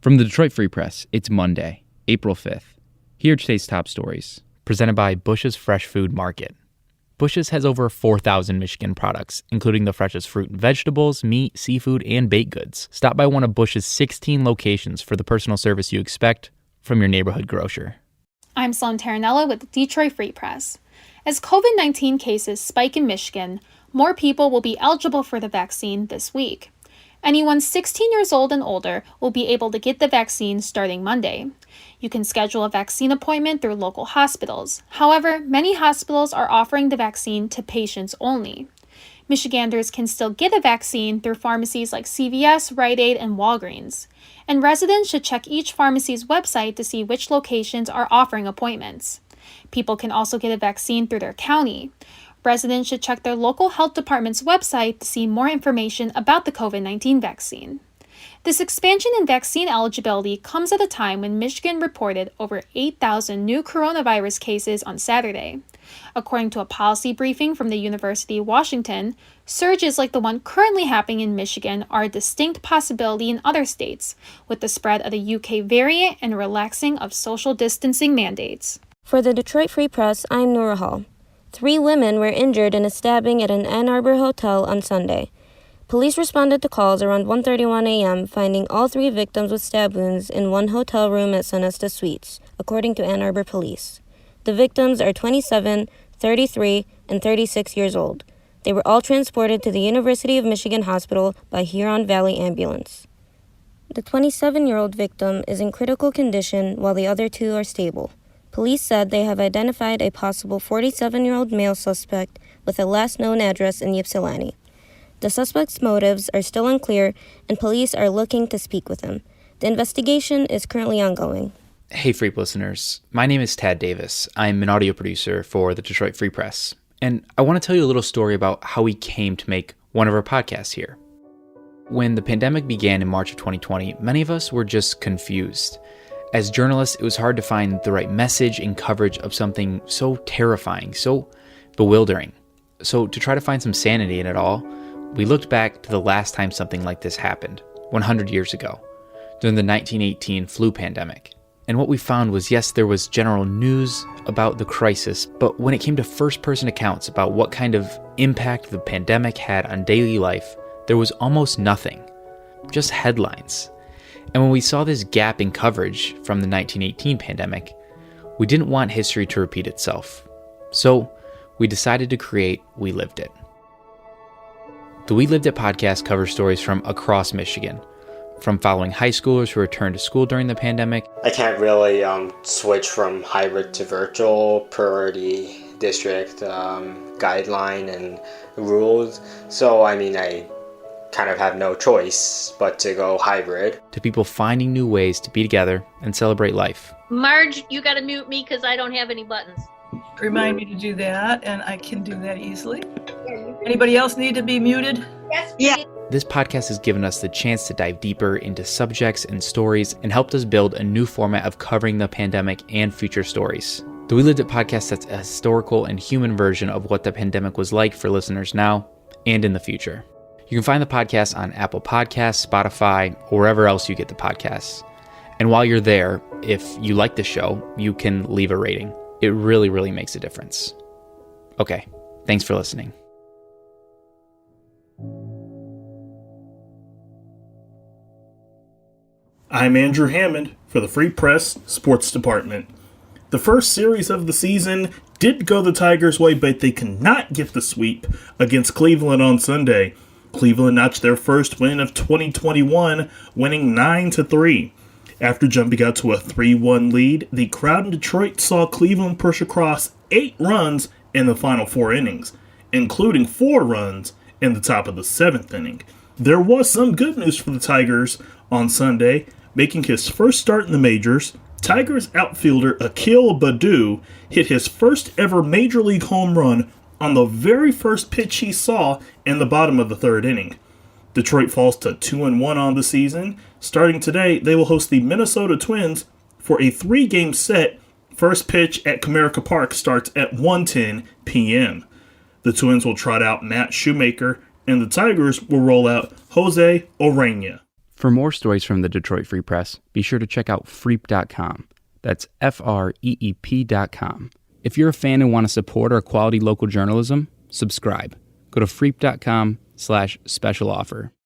From the Detroit Free Press, it's Monday, April 5th. Here are today's top stories, presented by Bush's Fresh Food Market. Bush's has over 4,000 Michigan products, including the freshest fruit and vegetables, meat, seafood, and baked goods. Stop by one of Bush's 16 locations for the personal service you expect from your neighborhood grocer. I'm Sloan Taranella with the Detroit Free Press. As COVID-19 cases spike in Michigan, more people will be eligible for the vaccine this week. Anyone 16 years old and older will be able to get the vaccine starting Monday. You can schedule a vaccine appointment through local hospitals. However, many hospitals are offering the vaccine to patients only. Michiganders can still get a vaccine through pharmacies like CVS, Rite Aid, and Walgreens. And residents should check each pharmacy's website to see which locations are offering appointments. People can also get a vaccine through their county. Residents should check their local health department's website to see more information about the COVID-19 vaccine. This expansion in vaccine eligibility comes at a time when Michigan reported over 8,000 new coronavirus cases on Saturday. According to a policy briefing from the University of Washington, surges like the one currently happening in Michigan are a distinct possibility in other states, with the spread of the UK variant and relaxing of social distancing mandates. For the Detroit Free Press, I'm Noura Hall. 3 women were injured in a stabbing at an Ann Arbor hotel on Sunday. Police responded to calls around 1:31 a.m., finding all 3 victims with stab wounds in one hotel room at Sonesta Suites, according to Ann Arbor police. The victims are 27, 33, and 36 years old. They were all transported to the University of Michigan Hospital by Huron Valley Ambulance. The 27-year-old victim is in critical condition while the other 2 are stable. Police said they have identified a possible 47-year-old male suspect with a last known address in Ypsilanti. The suspect's motives are still unclear, and police are looking to speak with him. The investigation is currently ongoing. Hey, Freep listeners. My name is Tad Davis. I'm an audio producer for the Detroit Free Press. And I want to tell you a little story about how we came to make one of our podcasts here. When the pandemic began in March of 2020, many of us were just confused. As journalists, it was hard to find the right message and coverage of something so terrifying, so bewildering. So to try to find some sanity in it all, we looked back to the last time something like this happened, 100 years ago, during the 1918 flu pandemic. And what we found was, yes, there was general news about the crisis, but when it came to first-person accounts about what kind of impact the pandemic had on daily life, there was almost nothing, just headlines. And when we saw this gap in coverage from the 1918 pandemic, we didn't want history to repeat itself. So we decided to create We Lived It. The We Lived It podcast covers stories from across Michigan, from following high schoolers who returned to school during the pandemic. I can't really switch from hybrid to virtual per the district guideline and rules. So, I kind of have no choice but to go hybrid. To people finding new ways to be together and celebrate life. Marge, you gotta mute me because I don't have any buttons. Remind me to do that, and I can do that easily. Anybody else need to be muted? Yes, Yeah. This podcast has given us the chance to dive deeper into subjects and stories and helped us build a new format of covering the pandemic and future stories. The We Lived It podcast sets a historical and human version of what the pandemic was like for listeners now and in the future. You can find the podcast on Apple Podcasts, Spotify, or wherever else you get the podcasts. And while you're there, if you like the show, you can leave a rating. It really, really makes a difference. Okay, thanks for listening. I'm Andrew Hammond for the Free Press Sports Department. The first series of the season did go the Tigers' way, but they could not get the sweep against Cleveland on Sunday. Cleveland notched their first win of 2021, winning 9-3. After jumping out to a 3-1 lead, the crowd in Detroit saw Cleveland push across 8 runs in the final 4 innings, including 4 runs in the top of the 7th inning. There was some good news for the Tigers on Sunday. Making his first start in the majors, Tigers outfielder Akil Baddoo hit his first ever major league home run on the very first pitch he saw in the bottom of the 3rd inning. Detroit falls to 2-1 on the season. Starting today, they will host the Minnesota Twins for a 3-game set. First pitch at Comerica Park starts at 1:10 p.m. The Twins will trot out Matt Shoemaker, and the Tigers will roll out Jose Orena. For more stories from the Detroit Free Press, be sure to check out freep.com. That's FREEP.com. If you're a fan and want to support our quality local journalism, subscribe. Go to freep.com/special offer.